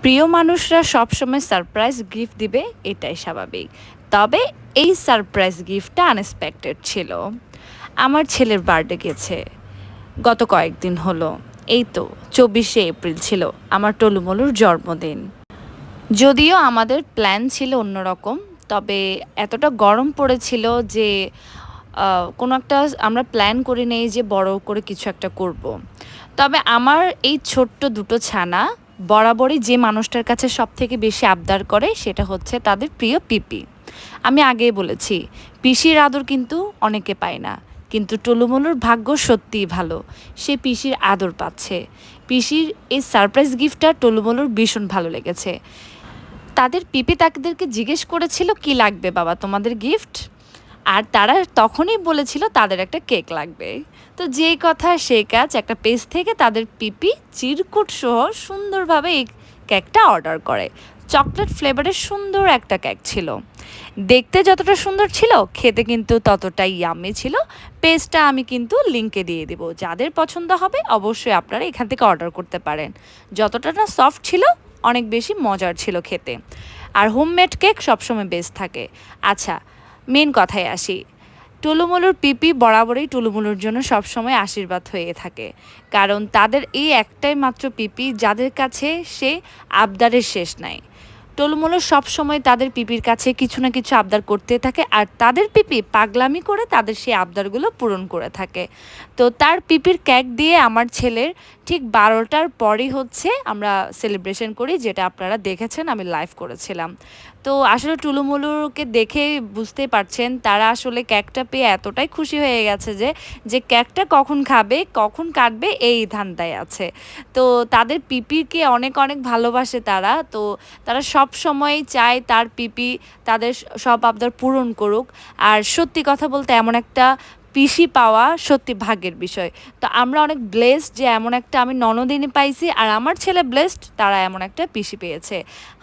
প্রিয় মানুষরা সবসময় সারপ্রাইজ গিফট দিবে, এটাই স্বাভাবিক। তবে এই সারপ্রাইজ গিফটটা আনএক্সপেক্টেড ছিল। আমার ছেলের বার্থডে গেছে গত কয়েকদিন হলো। এই তো 24শে এপ্রিল ছিল আমার টলুমলুর জন্মদিন। যদিও আমাদের প্ল্যান ছিল অন্যরকম, তবে এতটা গরম পড়েছিল যে কোনো একটা আমরা প্ল্যান করি নেই যে বড় করে কিছু একটা করব। তবে আমার এই ছোট্ট দুটো ছানা বরাবরই যে মানুষটার কাছে সব থেকে বেশি আবদার করে সেটা হচ্ছে তাদের প্রিয় পিপি। আমি আগেই বলেছি, পিসির আদর কিন্তু অনেকে পায় না, কিন্তু টুলুমুলুর ভাগ্য সত্যিই ভালো, সে পিসির আদর পাচ্ছে। পিসির এই সারপ্রাইজ গিফটটা টুলুমুলুর ভীষণ ভালো লেগেছে। তাদের পিপি তাদেরকে জিজ্ঞেস করেছিল কি লাগবে বাবা তোমাদের গিফট, আর তারা তখনই বলেছিল তাদের একটা কেক লাগবে। তো যেই কথা সেই কাজ, একটা পেজ থেকে তাদের পিপি চিরকুট সহ সুন্দরভাবে এই কেকটা অর্ডার করে। চকলেট ফ্লেভারের সুন্দর একটা কেক ছিল। দেখতে যতটা সুন্দর ছিল, খেতে কিন্তু ততটাই ইয়াম্মি ছিল। পেজটা আমি কিন্তু লিঙ্কে দিয়ে দিব, যাদের পছন্দ হবে অবশ্যই আপনারা এখান থেকে অর্ডার করতে পারেন। যতটা না সফট ছিল, অনেক বেশি মজার ছিল খেতে। আর হোমমেড কেক সবসময় বেস্ট থাকে। আচ্ছা, মেন কথায় আসি। টুলুমুলুর পিপি বরাবরই টুলুমুলুর জন্য সবসময় আশীর্বাদ হয়ে থাকে, কারণ তাদের এই একটাই মাত্র পিপি যাদের কাছে সে আবদারের শেষ নাই। টুলুমুলু সবসময় তাদের পিপির কাছে কিছু না কিছু আবদার করতে থাকে, আর তাদের পিপি পাগলামি করে তাদের সেই আবদারগুলো পূরণ করে থাকে। তো তার পিপির কেক দিয়ে আমার ছেলের ঠিক 12টার পরই হচ্ছে আমরা সেলিব্রেশন করি, যেটা আপনারা দেখেছেন, আমি লাইভ করেছিলাম। তো আসলে টুলুমুলুকে দেখে বুঝতেই পারছেন তারা আসলে কেকটা পেয়ে এতটাই খুশি হয়ে গেছে যে যে কেকটা কখন খাবে কখন কাটবে এই ধান্দায় আছে। তো তাদের পিপিকে অনেক অনেক ভালোবাসে তারা। তো তারা সব সময় চায় তার পিপি তাদের সব আবদার পূরণ করুক। আর সত্যি কথা বলতে এমন একটা পিসি পাওয়া সত্যি ভাগ্যের বিষয়। তো আমরা অনেক ব্লেসড যে এমন একটা আমি ননদিনী পাইছি, আর আমার ছেলে ব্লেসড তারা এমন একটা পিসি পেয়েছে।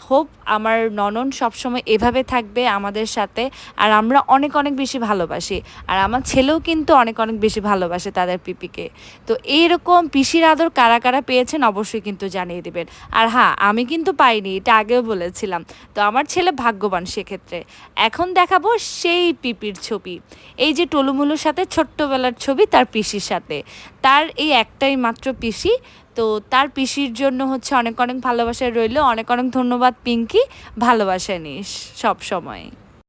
হোপ আমার ননদ সবসময় এভাবে থাকবে আমাদের সাথে, আর আমরা অনেক অনেক বেশি ভালোবাসি। আর আমার ছেলেও কিন্তু অনেক অনেক বেশি ভালোবাসে তাদের পিপিকে। তো এইরকম পিসির আদর কারা কারা পেয়েছেন অবশ্যই কিন্তু জানিয়ে দেবেন। আর হ্যাঁ, আমি কিন্তু পাইনি, এটা আগেও বলেছিলাম। তো আমার ছেলে ভাগ্যবান সেক্ষেত্রে। এখন দেখাবো সেই পিপির ছবি। এই যে টলুমুলুর সাথে ছোট্টবেলার ছবি তার পিসির সাথে। তার এই একটাই মাত্র পিসি। তো তার পিসির জন্য হচ্ছে অনেক অনেক ভালোবাসা রইলো। অনেক অনেক ধন্যবাদ পিঙ্কি, ভালোবাসা নিস সব সময়।